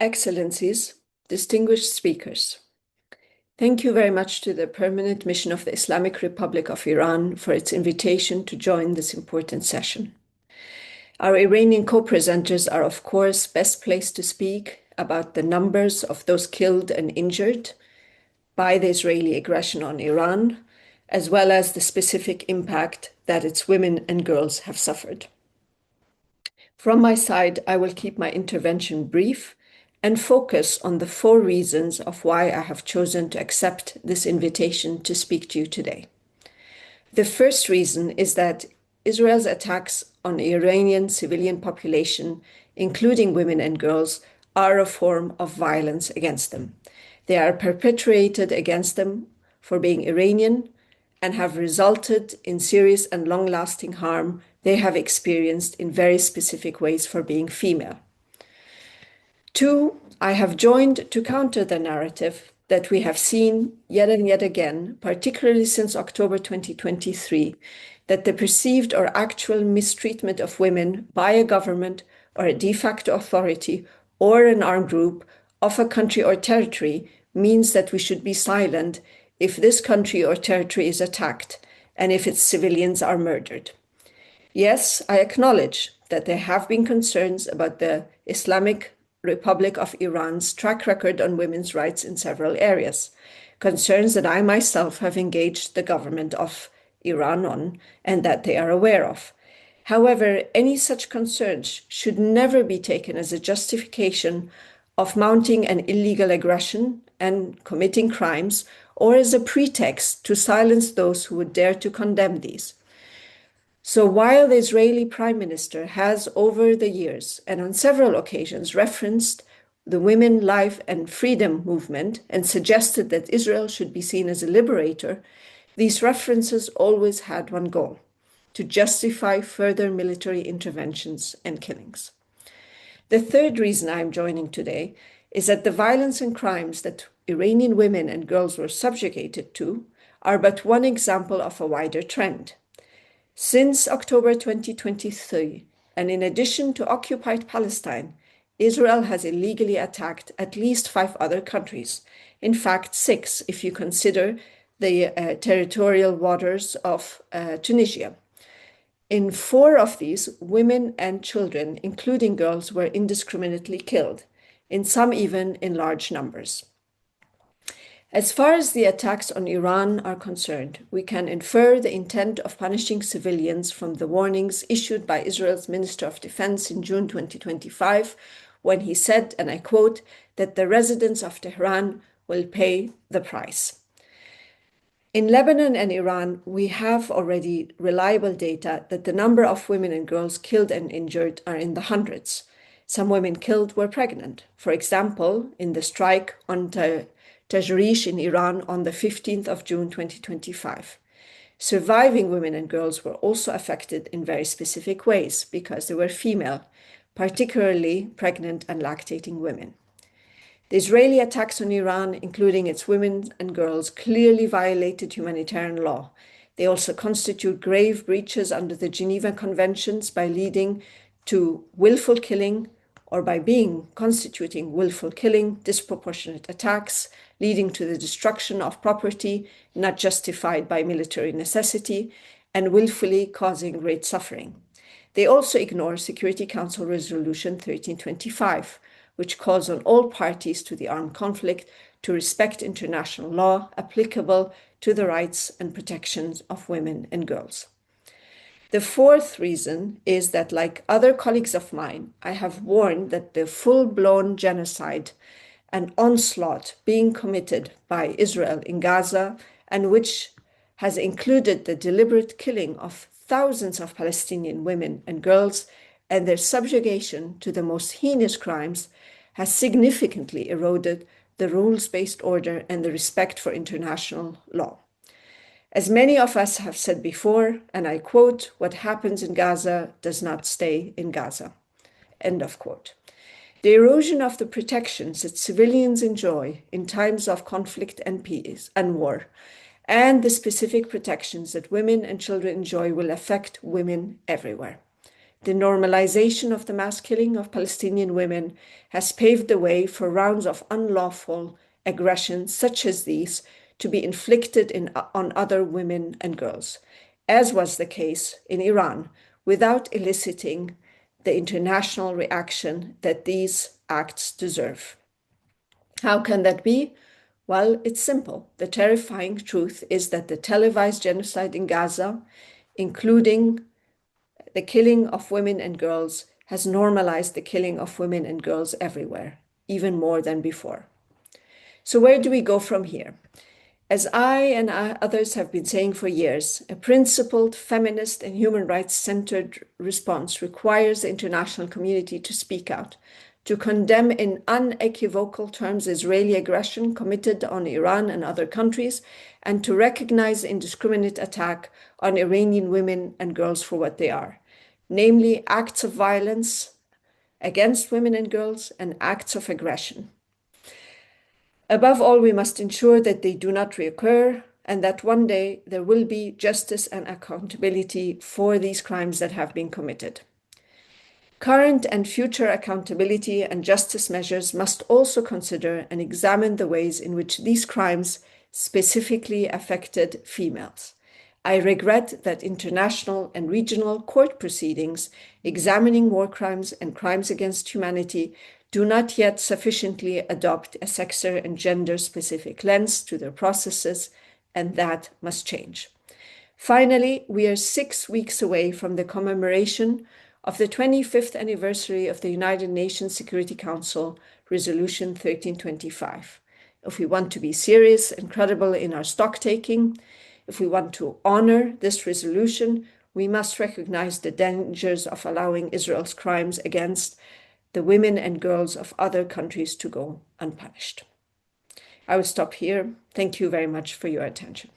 Excellencies, distinguished speakers, thank you very much to the Permanent Mission of the Islamic Republic of Iran for its invitation to join this important session. Our Iranian co-presenters are, of course, best placed to speak about the numbers of those killed and injured by the Israeli aggression on Iran, as well as the specific impact that its women and girls have suffered. From my side, I will keep my intervention brief and focus on the 4 reasons of why I have chosen to accept this invitation to speak to you today. The first reason is that Israel's attacks on the Iranian civilian population, including women and girls, are a form of violence against them. They are perpetrated against them for being Iranian and have resulted in serious and long-lasting harm they have experienced in very specific ways for being female. 2, I have joined to counter the narrative that we have seen yet and yet again, particularly since October 2023, that the perceived or actual mistreatment of women by a government or a de facto authority or an armed group of a country or territory means that we should be silent if this country or territory is attacked and if its civilians are murdered. Yes, I acknowledge that there have been concerns about the Islamic Republic of Iran's track record on women's rights in several areas, concerns that I myself have engaged the government of Iran on and that they are aware of. However, any such concerns should never be taken as a justification of mounting an illegal aggression and committing crimes, or as a pretext to silence those who would dare to condemn these. So while the Israeli Prime Minister has over the years and on several occasions referenced the women, life and freedom movement and suggested that Israel should be seen as a liberator, these references always had one goal: to justify further military interventions and killings. The third reason I'm joining today is that the violence and crimes that Iranian women and girls were subjugated to are but one example of a wider trend. Since October 2023, and in addition to occupied Palestine, Israel has illegally attacked at least 5 other countries. In fact, 6 if you consider the territorial waters of Tunisia. In 4 of these, women and children, including girls, were indiscriminately killed, in some even in large numbers. As far as the attacks on Iran are concerned, we can infer the intent of punishing civilians from the warnings issued by Israel's Minister of Defense in June 2025, when he said, and I quote, that the residents of Tehran will pay the price. In Lebanon and Iran, we have already reliable data that the number of women and girls killed and injured are in the hundreds. Some women killed were pregnant. For example, in the strike on Tajrish in Iran on the 15th of June 2025. Surviving women and girls were also affected in very specific ways because they were female, particularly pregnant and lactating women. The Israeli attacks on Iran, including its women and girls, clearly violated humanitarian law. They also constitute grave breaches under the Geneva Conventions by leading to willful killing, or by constituting willful killing, disproportionate attacks, leading to the destruction of property not justified by military necessity, and willfully causing great suffering. They also ignore Security Council Resolution 1325, which calls on all parties to the armed conflict to respect international law applicable to the rights and protections of women and girls. The fourth reason is that, like other colleagues of mine, I have warned that the full-blown genocide and onslaught being committed by Israel in Gaza, and which has included the deliberate killing of thousands of Palestinian women and girls and their subjugation to the most heinous crimes, has significantly eroded the rules-based order and the respect for international law. As many of us have said before, and I quote, "What happens in Gaza does not stay in Gaza." End of quote. The erosion of the protections that civilians enjoy in times of conflict and peace and war, and the specific protections that women and children enjoy will affect women everywhere. The normalization of the mass killing of Palestinian women has paved the way for rounds of unlawful aggression such as these to be inflicted on other women and girls, as was the case in Iran, without eliciting the international reaction that these acts deserve. How can that be? Well, it's simple. The terrifying truth is that the televised genocide in Gaza, including the killing of women and girls, has normalized the killing of women and girls everywhere, even more than before. So where do we go from here? As I and others have been saying for years, a principled, feminist, and human rights-centered response requires the international community to speak out, to condemn in unequivocal terms Israeli aggression committed on Iran and other countries, and to recognize the indiscriminate attack on Iranian women and girls for what they are, namely acts of violence against women and girls and acts of aggression. Above all, we must ensure that they do not reoccur and that one day there will be justice and accountability for these crimes that have been committed. Current and future accountability and justice measures must also consider and examine the ways in which these crimes specifically affected females. I regret that international and regional court proceedings examining war crimes and crimes against humanity do not yet sufficiently adopt a sex and gender-specific lens to their processes, and that must change. Finally, we are 6 weeks away from the commemoration of the 25th anniversary of the United Nations Security Council Resolution 1325. If we want to be serious and credible in our stock-taking, if we want to honor this resolution, we must recognize the dangers of allowing Israel's crimes against the women and girls of other countries to go unpunished. I will stop here. Thank you very much for your attention.